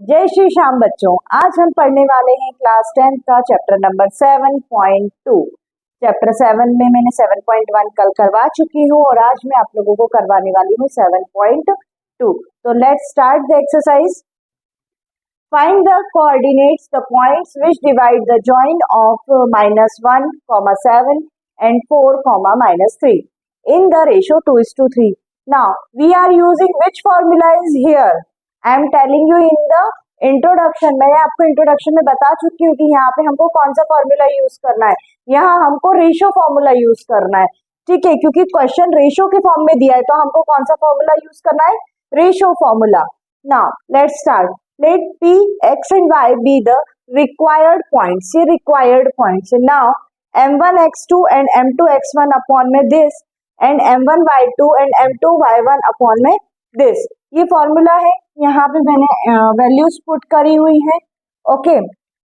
जय श्री श्याम बच्चों, आज हम पढ़ने वाले हैं क्लास 10th का चैप्टर नंबर 7.2। चैप्टर 7 में मैंने 7.1 कल करवा चुकी हूँ और आज मैं आप लोगों को करवाने वाली हूँ 7.2। तो let's start the exercise. Find the coordinates the points which divide the joint of -1, 7 and 4, -3 in the ratio 2:3. Now we are using which formula is here? I am telling you in the introduction. मैं आपको introduction में बता चुकी हूँ कि यहाँ पे हमको कौन सा फॉर्मूला यूज करना है। यहाँ हमको रेशो फॉर्मूला यूज करना है, ठीक है, क्योंकि क्वेश्चन रेशो के फॉर्म में दिया है तो हमको कौन सा फॉर्मूला यूज करना है? Ratio formula. Now let's start. Let P X and Y be the required points. ये रिक्वायर्ड पॉइंट्स है। Now m1 x2 and m2 x1 upon में this and m1 y2 and m2 y1 upon में this. ये formula है। यहाँ पे मैंने values put करी हुई है। ओके,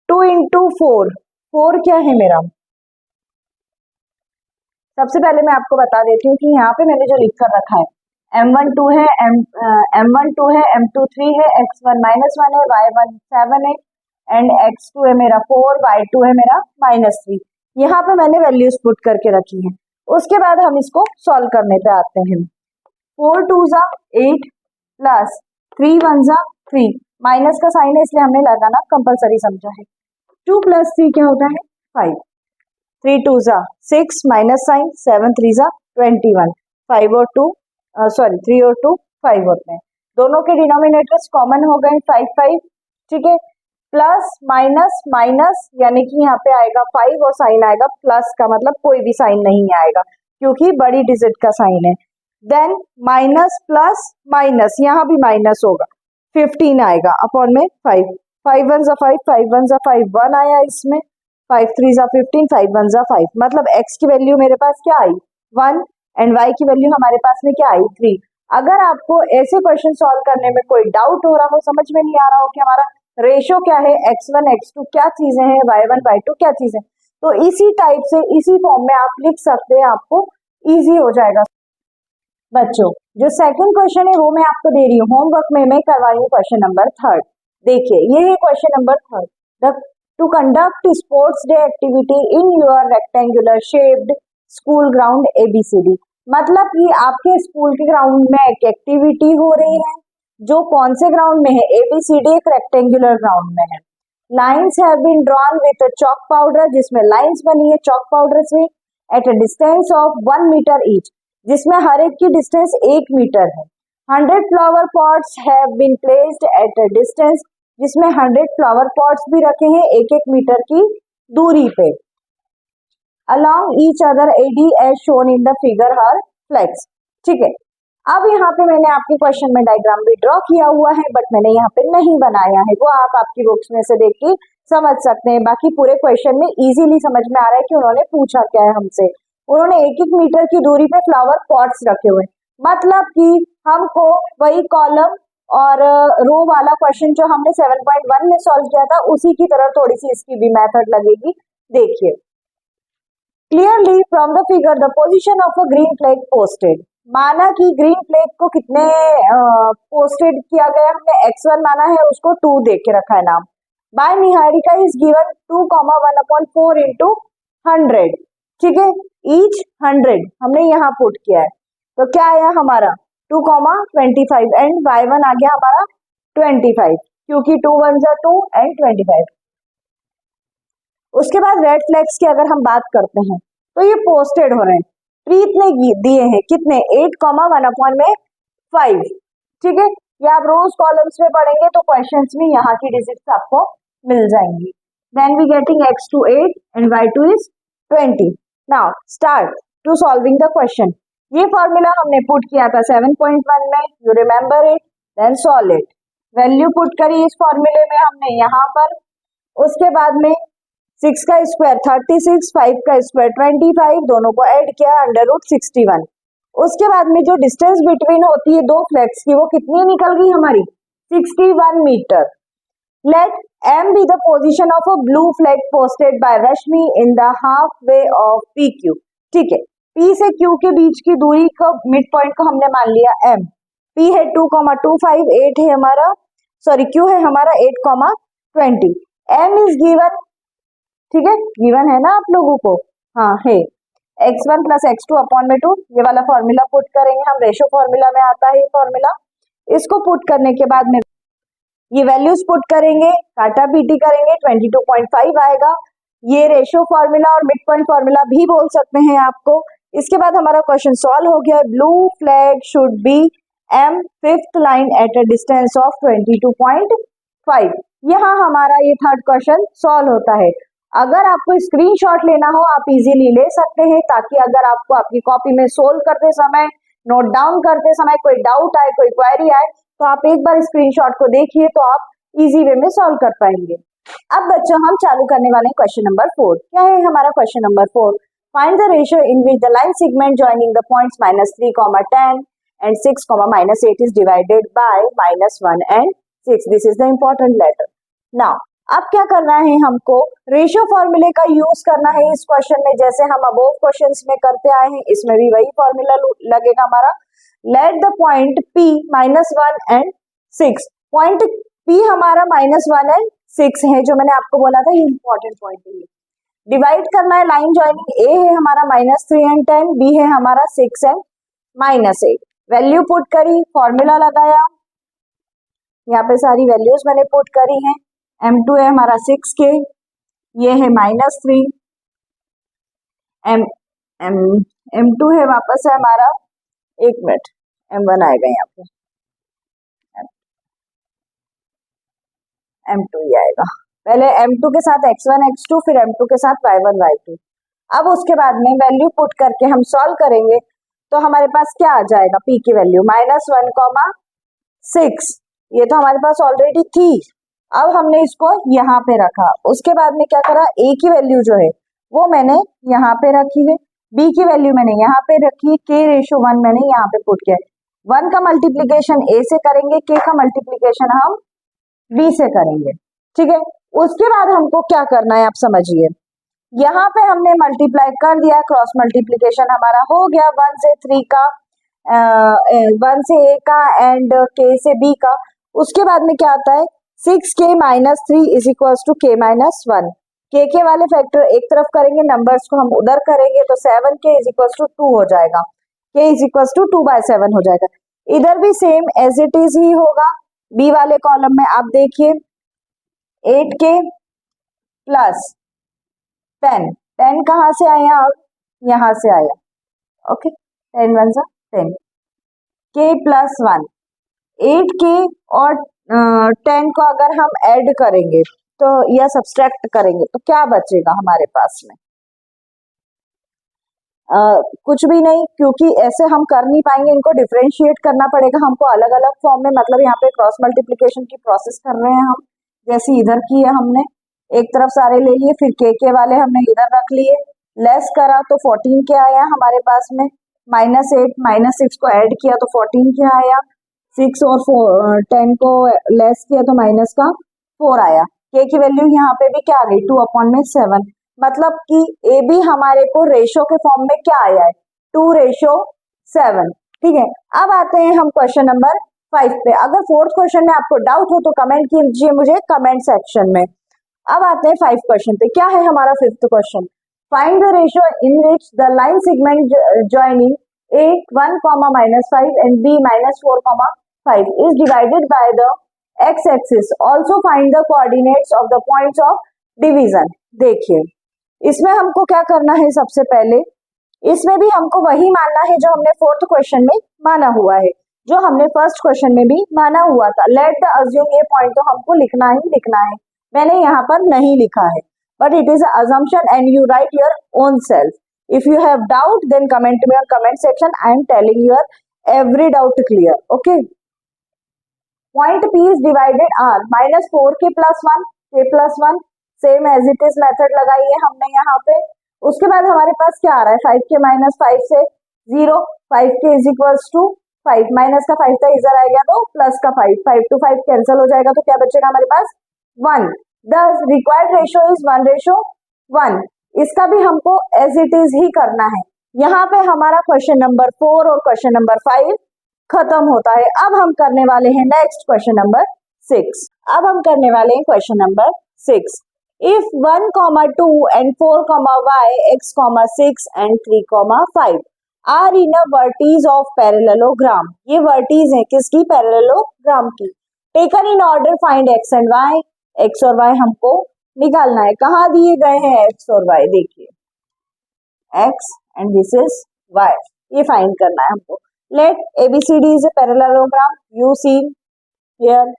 2 into 4, 4 क्या है मेरा? सबसे पहले मैं आपको बता देती हूँ कि यहाँ पे मैंने जो लिख कर रखा है m1 2 है, m1 2 है, m2 3 है, x1 -1 है, y1 7 है एंड x2 है मेरा 4, y2 है मेरा -3। यहाँ पे मैंने वैल्यूज पुट करके रखी है। उसके बाद हम इसको सॉल्व करने पे आते हैं। 4 2 8 प्लस 3 1 3, माइनस का साइन है इसलिए हमने लगाना कंपलसरी समझा है। 2 + 3 क्या होता है? 5। 3 2 6, माइनस साइन, 7 3 21, 5 और 2 3 और 2 5 होते हैं। दोनों के डिनोमिनेटर्स कॉमन हो गए 5 5, ठीक है। प्लस माइनस माइनस यानी कि यहाँ पे आएगा 5 और साइन आएगा प्लस का, मतलब कोई भी साइन नहीं आएगा क्योंकि बड़ी डिजिट का साइन है। देन माइनस प्लस माइनस, यहाँ भी माइनस होगा, 15 आएगा अपॉन में 5। 5 1 5, 5 1 5, 1 आया इसमें, 5 3 15, 5 1 5, मतलब x की वैल्यू मेरे पास क्या आई? 1 एंड y की वैल्यू हमारे पास में क्या आई? 3। अगर आपको ऐसे क्वेश्चन सॉल्व करने में कोई डाउट हो रहा हो, समझ में नहीं आ रहा हो कि हमारा रेशो क्या है, x1 x2 क्या चीजें हैं, y1 y2 क्या चीजें, तो इसी टाइप से इसी फॉर्म में आप लिख सकते हैं, आपको इजी हो जाएगा। बच्चों, जो सेकंड क्वेश्चन है वो मैं आपको दे रही हूँ होमवर्क में, मैं करवाई हूँ क्वेश्चन नंबर 3। देखिए, ये है question number 3। To conduct sports day activity in your rectangular shaped school ground ABCD। मतलब कि आपके स्कूल के ग्राउंड में एक एक्टिविटी हो रही है जो कौन से ग्राउंड में है? ABCD एक रेक्टेंगुलर ग्राउंड में है। Lines have been drawn with chalk powder, जिसमें लाइन्स बनी है चॉक पाउडर से, at a distance of 1 metre each, जिसमें हर एक की डिस्टेंस 1 मीटर है। 100 flower pots have been placed at a distance, जिसमें 100 फ्लावर पॉट्स भी रखे हैं 1-1 मीटर की दूरी पे, along each other AD as shown in the figure हर फ्लैग्स। ठीक है, अब यहाँ पे मैंने आपके क्वेश्चन में डायग्राम भी ड्रॉ किया हुआ है, बट मैंने यहाँ पे नहीं बनाया है, वो आप आपकी बुक्स में से देख के समझ सकते हैं। बाकी पूरे क्वेश्चन में इजीली समझ में आ रहा है कि उन्होंने पूछा क्या है हमसे। उन्होंने 1-1 मीटर की दूरी पे फ्लावर पॉट्स रखे हुए, मतलब कि हमको वही कॉलम और रो वाला क्वेश्चन जो हमने 7.1 में सॉल्व किया था उसी की तरह थोड़ी सी इसकी भी मेथड लगेगी। देखिए, clearly from the figure the position of a green flag posted. माना कि ग्रीन फ्लैग को कितने पोस्टेड किया गया, हमने x1 माना है, उसको 2 दे के रखा है नाम। By Niharika is given 2,1/4 into 100, ठीक है, ईच 100 हमने यहाँ पुट किया है, तो क्या आया हमारा 2,25 एंड y1 आ गया हमारा 25, क्योंकि 2 1 2 एंड 25। उसके बाद रेड फ्लैग्स की अगर हम बात करते हैं तो ये पोस्टेड हो रहे हैं, प्रीत ने दिए हैं कितने? 8,1/5, ठीक है। ये आप रोज कॉलम्स में पढ़ेंगे तो क्वेश्चंस में यहाँ की डिजिट्स आपको मिल जाएंगी। Then we getting x2 8 and y2 is 20। Now start to solving the question. ये फॉर्मूला हमने पुट किया था 7.1 में, you remember it. Then solve it. Value put करी इस फॉर्मूले में हमने यहाँ पर। उसके बाद में 6 का स्क्वायर 36, 5 का स्क्वायर 25, दोनों को ऐड किया √61। उसके बाद में जो डिस्टेंस बिटवीन होती है दो फ्लैग्स की, वो कितनी निकल गई हमारी? 61 मीटर। Let M be the position of a blue flag posted by Rashmi in the halfway of PQ। ठीक है, P से Q के बीच की दूरी को, मिड पॉइंट को हमने मान लिया M। P है 2,258 है हमारा, सॉरी Q है हमारा 8,20, M इज गिवन, ठीक है, गिवन है ना आप लोगों को, हाँ है, x1 प्लस x2 अपॉन में 2, ये वाला फॉर्मूला पुट करेंगे हम, रेशो फॉर्मूला में आता है ये फॉर्मूला। इसको पुट करने के बाद में ये वैल्यूज पुट करेंगे, काटा पीटी करेंगे, 22.5 आएगा। ये रेशो फॉर्मूला और मिड पॉइंट फॉर्मूला भी बोल सकते हैं आपको। इसके बाद हमारा क्वेश्चन सॉल्व हो गया। Blue flag should be M fifth line at a distance of 22.5। यहाँ हमारा ये थर्ड क्वेश्चन सॉल्व होता है। अगर आपको स्क्रीनशॉट लेना हो आप इजीली ले सकते हैं, ताकि अगर आपको आपकी कॉपी में सोल्व करते समय, नोट डाउन करते समय कोई डाउट आए, कोई क्वेरी आए, तो आप एक बार स्क्रीनशॉट को देखिए तो आप इजी वे में सॉल्व कर पाएंगे। अब बच्चों हम चालू करने वाले हैं क्वेश्चन नंबर 4। क्या है हमारा question number 4? Find the ratio in which the line segment joining the points -3, 10 and 6, -8 is divided by -1 and 6. This is the important letter. Now अब क्या करना है, हमको रेशियो फॉर्मूले का यूज करना है इस क्वेश्चन में, जैसे हम अबोव क्वेश्चंस में करते आए हैं, इसमें भी वही फॉर्मूला लगेगा हमारा। Let the point P -1 and 6, point P हमारा -1 and 6 है, जो मैंने आपको बोला था, ये इंपॉर्टेंट पॉइंट है। डिवाइड करना है लाइन जॉइनिंग, A है हमारा -3 and 10, B है हमारा 6 and -8। वैल्यू पुट करी, फॉर्मूला लगाया, यहाँ पे सारी वैल्यूज मैंने पुट करी हैं। M2 है हमारा 6K, ये है -3, M2 है वापस है हमारा, एक मिनट, M1 आएगा यहाँ पे, M2 ही आएगा। पहले M2 के साथ x1 x2, फिर M2 के साथ y1 y2। अब उसके बाद में वैल्यू पुट करके हम सॉल्व करेंगे तो हमारे पास क्या आ जाएगा, P की वैल्यू -1, 6, ये तो हमारे पास ऑलरेडी थी। अब हमने इसको यहाँ पे रखा, उसके बाद में क्या करा, A की वैल्यू जो है वो मैंने यहाँ पे रखी है, B की वैल्यू मैंने यहाँ पे रखी है, K/1 मैंने यहाँ पे पुट किया। 1 का मल्टीप्लीकेशन A से करेंगे, K का मल्टीप्लीकेशन हम B से करेंगे, ठीक है। उसके बाद हमको क्या करना है आप समझिए, यहाँ पे हमने मल्टीप्लाई कर दिया, क्रॉस मल्टीप्लीकेशन हमारा हो गया 1 से 3 का, 1 से A का एंड K से B का। उसके बाद में क्या आता है, 6K - 3 is equals to K - 1। के वाले फैक्टर एक तरफ करेंगे, नंबर्स को हम उधर करेंगे, तो 7K इज इक्वल्स टू 2 हो जाएगा, K इज इक्वल्स टू 2/7 हो जाएगा। इधर भी सेम एज इट इज ही होगा। बी वाले कॉलम में आप देखिए 8K प्लस 10 कहाँ से आया, अब यहाँ से आया, ओके, 10 1 10, K + 1, 8K और 10 को अगर हम ऐड करेंगे तो या सब्सट्रैक्ट करेंगे तो क्या बचेगा हमारे पास में, कुछ भी नहीं, क्योंकि ऐसे हम कर नहीं पाएंगे, इनको डिफरेंशिएट करना पड़ेगा हमको अलग अलग फॉर्म में। मतलब यहाँ पे क्रॉस मल्टीप्लिकेशन की प्रोसेस कर रहे हैं हम, जैसे इधर की है हमने, एक तरफ सारे ले लिए, फिर के वाले हमने इधर रख लिए, लेस करा तो 14K आया हमारे पास में, -8 -6 को ऐड किया तो 14K आया, 6 और 10 को लेस किया तो -4 आया। K की वैल्यू यहाँ पे भी क्या आ गई, 2/7। मतलब कि ए बी हमारे को रेशो के फॉर्म में क्या आया है, 2/7, ठीक है। अब आते हैं हम क्वेश्चन नंबर 5 पे। अगर फोर्थ क्वेश्चन में आपको डाउट हो तो कमेंट कीजिए मुझे कमेंट सेक्शन में। अब आते हैं 5 क्वेश्चन पे। क्या है हमारा 5th question, find the ratio in which the line segment joining A 1, -5 and B -4, 5 is divided by the x-axis. Also find the coordinates of the points of division. देखिए इसमें हमको क्या करना है, सबसे पहले इसमें भी हमको वही मानना है जो हमने 4th क्वेश्चन में माना हुआ है, जो हमने 1st क्वेश्चन में भी माना हुआ था। लेट द अज्यूम, ये पॉइंट तो हमको लिखना ही लिखना है, मैंने यहाँ पर नहीं लिखा है, but it is assumption and you write your own self. If you have doubt then comment me on comment section. I am telling your every doubt clear. Okay. Point P is divided R -4K + 1, K + 1, same as it is method लगाई है हमने यहाँ पे। उसके बाद हमारे पास क्या आ रहा है, 5K - 5 से 0, 5K is equals to 5, minus का 5 था इधर आएगा तो प्लस का 5, 5 to 5 कैंसिल हो जाएगा, तो क्या बचेगा हमारे पास 1। Thus required ratio is 1:1। इसका भी हमको एज इट इज ही करना है। यहाँ पे हमारा क्वेश्चन नंबर 4 और क्वेश्चन नंबर 5 खत्म होता है। अब हम करने वाले हैं नेक्स्ट क्वेश्चन नंबर 6। अब हम करने वाले हैं question number 6। If 1, 2 and 4, y, x, 6 and 3, 5 are in a vertices of parallelogram, ये वर्टीज है किसकी, पैरेललोग्राम की। Taken in order find X and Y, X और वाई हमको निकालना है। कहाँ दिए गए हैं एक्स और वाई, देखिए X and this is Y, ये फाइंड करना है हमको। Let ABCD is a parallelogram, you see here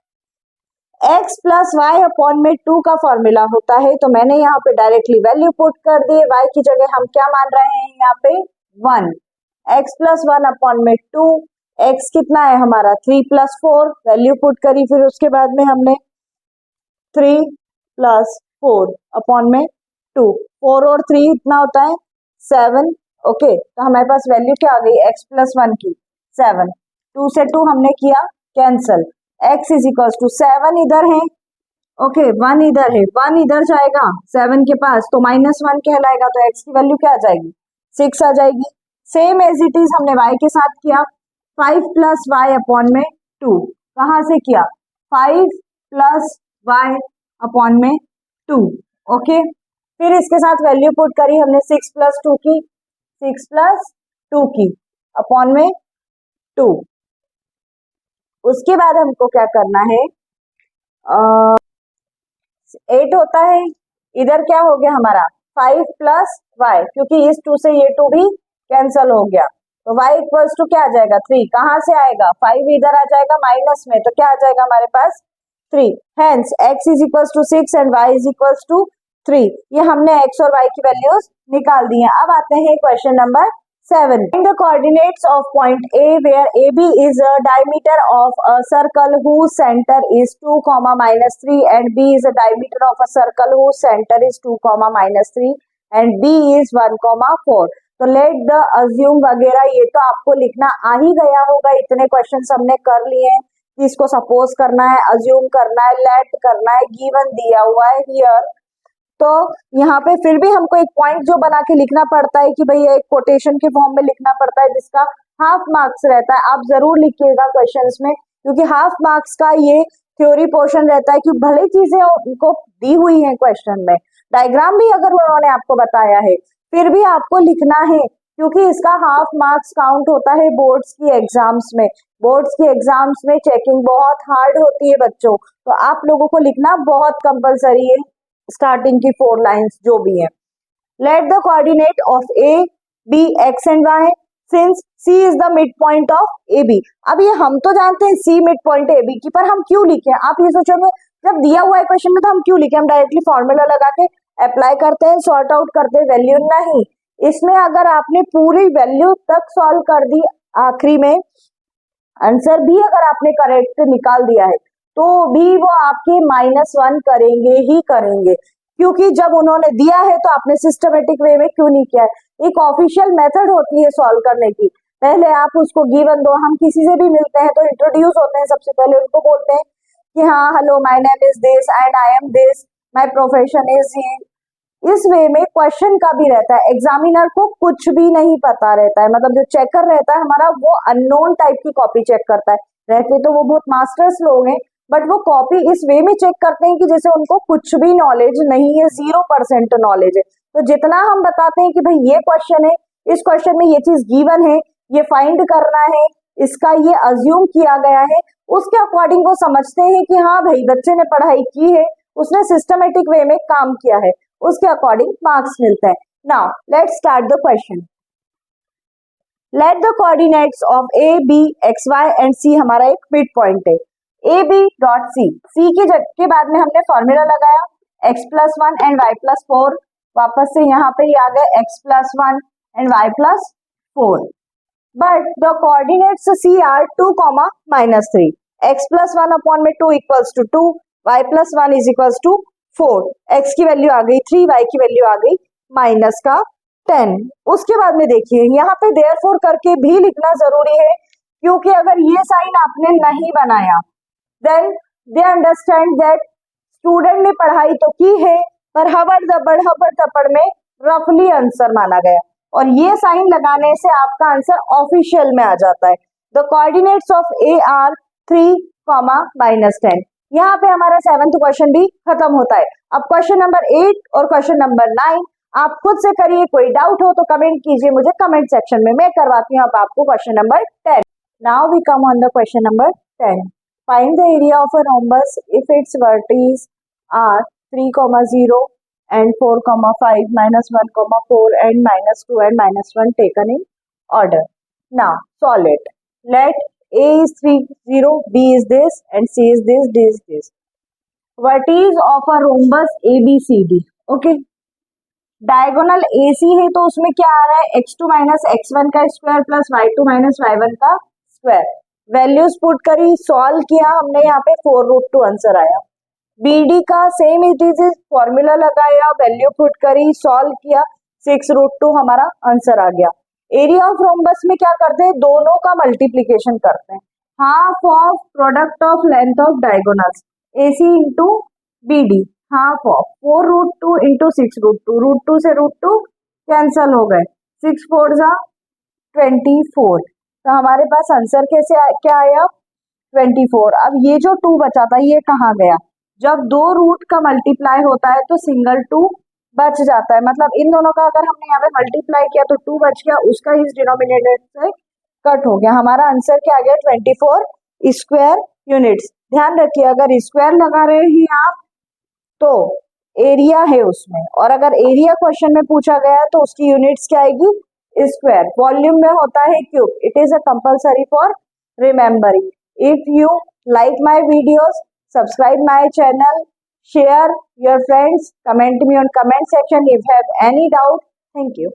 x plus Y upon में 2 का फॉर्मूला होता है, तो मैंने यहाँ पे डायरेक्टली वैल्यू पुट कर दी। y की जगह हम क्या मान रहे हैं यहाँ पे 1, x प्लस 1 अपॉन में 2, x कितना है हमारा 3 प्लस 4, वैल्यू पुट करी, फिर उसके बाद में हमने 3 प्लस 4 अपॉन में 2, 4 और 3 इतना होता है 7। ओके, तो हमारे पास वैल्यू क्या आ गई x प्लस 1 की 7, 2 से 2 हमने किया cancel, x is equal to 7 इधर है, ओके 1 इधर है, 1 इधर जाएगा 7 के पास तो -1 कहलाएगा, तो x की वैल्यू क्या आ जाएगी 6 आ जाएगी। सेम एज इट इज हमने y के साथ किया, 5 प्लस वाई अपॉन में 2, कहाँ से किया 5 प्लस वाई अपॉन में 2, ओके, फिर इसके साथ वैल्यू पुट करी हमने 6 प्लस 2 की, 6 प्लस 2 की अपॉन में 2। उसके बाद हमको क्या करना है 8 होता है, इधर क्या हो गया हमारा 5 प्लस वाई, क्योंकि इस 2 से ये 2 भी कैंसल हो गया, तो y इक्वल्स टू क्या आ जाएगा 3, कहाँ से आएगा 5 इधर आ जाएगा माइनस में, तो क्या आ जाएगा हमारे पास 3। Hence x is equals to 6 and y is equals to 3। ये हमने x और y की वैल्यूज निकाल दी हैं। अब आते हैं question number 7। Find the coordinates of point A where AB is a diameter of a circle whose center is 2, -3 and B is a diameter of a circle whose center is 2, -3 and B is 1, 4। तो let the assume वगैरह ये तो आपको लिखना आ ही गया होगा, इतने questions हमने कर लिए हैं कि इसको सपोज करना है, अज्यूम करना है, लेट करना है, गिवन दिया हुआ है हियर। तो यहाँ पे फिर भी हमको एक पॉइंट जो बना के लिखना पड़ता है कि भाई एक कोटेशन के फॉर्म में लिखना पड़ता है जिसका हाफ मार्क्स रहता है, आप जरूर लिखिएगा क्वेश्चंस में, क्योंकि हाफ मार्क्स का ये थ्योरी पोर्शन रहता है कि भले चीजें उनको दी हुई हैं क्वेश्चन में, डायग्राम भी अगर उन्होंने आपको बताया है फिर भी आपको लिखना है, क्योंकि इसका हाफ मार्क्स काउंट होता है बोर्ड्स की एग्जाम्स में। बोर्ड्स की एग्जाम्स में चेकिंग बहुत हार्ड होती है बच्चों, तो आप लोगों को लिखना बहुत कंपलसरी है स्टार्टिंग की 4 लाइंस जो भी है। Let the coordinate of A B X and Y since C is the mid point of A B. अब ये हम तो जानते हैं C mid point A B की, पर हम क्यों लिखे, आप ये सोचोगे जब दिया हुआ है क्वेश्चन में तो हम क्यों लिखे, हम डायरेक्टली फॉर्मूला लगा के अप्लाई करते हैं, सॉर्ट आउट करते हैं वैल्यू, नहीं, इसमें अगर आपने पूरी वैल्यू तक सॉल्व कर दी, आखिरी में आंसर भी अगर आपने करेक्ट निकाल दिया है तो भी वो आपके -1 करेंगे ही करेंगे, क्योंकि जब उन्होंने दिया है तो आपने सिस्टमेटिक वे में क्यों नहीं किया है। एक ऑफिशियल मेथड होती है सॉल्व करने की, पहले आप उसको गिवन दो, हम किसी से भी मिलते हैं तो इंट्रोड्यूस होते हैं, सबसे पहले उनको बोलते हैं कि हाँ hello my name is this and I am this, my profession is ये। इस वे में क्वेश्चन का भी रहता है, एग्जामिनर को कुछ भी नहीं पता रहता है, मतलब जो चेकर रहता है हमारा वो अननोन टाइप की कॉपी चेक करता है, रहते तो वो बहुत मास्टर्स लोग हैं बट वो कॉपी इस वे में चेक करते हैं कि जैसे उनको कुछ भी नॉलेज नहीं है, 0% नॉलेज है। तो जितना हम बताते हैं कि भाई ये क्वेश्चन है, इस क्वेश्चन में ये चीज गिवन है, ये फाइंड करना है, इसका ये अज्यूम किया गया है, उसके अकॉर्डिंग वो समझते हैं कि हाँ भाई बच्चे ने पढ़ाई की है, उसने सिस्टमेटिक वे में काम किया है, उसके अकॉर्डिंग मार्क्स मिलते हैं। Now let's start the question. Let the coordinates of A B X Y and C, हमारा एक मिड पॉइंट है ए बी डॉट सी, सी के बाद में हमने फॉर्मूला लगाया x plus 1 and y plus 4, वापस से यहाँ पे आ गए x plus 1 and y plus 4, but the coordinates C are 2, -3, x plus 1 upon में 2 equals to 2, y plus 1 is equals to 4, x की वैल्यू आ गई 3, y की वैल्यू आ गई -10। उसके बाद में देखिए यहाँ पे देयरफॉर करके भी लिखना जरूरी है, क्योंकि अगर ये साइन आपने नहीं बनाया then they understand that student ने पढ़ाई तो की है पर हबड़ दबड़ में रफली आंसर माना गया, और ये साइन लगाने से आपका आंसर ऑफिशियल में आ जाता है। The coordinates of A R 3, -10, यहाँ पे हमारा 7th क्वेश्चन भी खत्म होता है। अब क्वेश्चन नंबर 8 और क्वेश्चन नंबर 9 आप खुद से करिए, कोई डाउट हो तो कमेंट कीजिए मुझे कमेंट सेक्शन में, मैं करवाती हूँ अब आपको question number 10। Now we come on the question number 10। Find the area of a rhombus if its vertices are 3,0 and 4,5 -1,4 and -2 and -1 taken in order. Now solve it. Let A is 3, 0, B is this and C is this, D is this. Vertices of a rhombus ABCD. Okay. Diagonal AC है तो उसमें क्या आ रहा है, x2 minus x1 का square plus y2 minus y1 का square. Values put करी, solve किया हमने, यहाँ पे 4√2 आंसर आया। BD का सेम इट इज, फॉर्मूला लगाया, वैल्यू पुट करी, सॉल्व किया, 6√2 हमारा आंसर आ गया। एरिया ऑफ रोम्बस में क्या करते हैं, दोनों का मल्टीप्लीकेशन करते हैं, half of product of length of diagonals AC into BD, half of 4√2 into 6√2, √2 से √2 कैंसल हो गए, 6 4 जा 24। तो हमारे पास आंसर कैसे क्या आया, 24। अब ये जो 2 बचा था ये कहाँ गया, जब दो रूट का मल्टीप्लाई होता है तो सिंगल 2 बच जाता है, मतलब इन दोनों का अगर हमने यहाँ पे मल्टीप्लाई किया तो 2 बच गया, उसका इस डिनोमिनेटर से कट हो गया, हमारा आंसर क्या आ गया 24 स्क्वायर यूनिट्स। ध्यान रखिए अगर स्क्वायर लगा रहे हैं आप तो एरिया है उसमें, और अगर एरिया क्वेश्चन में पूछा गया है तो उसकी यूनिट्स क्या आएगी, स्क्वायर। वॉल्यूम में होता है cube. It is a compulsory for remembering. If you like my videos, subscribe my channel, share your friends, comment me on comment section if you have any doubt. Thank you.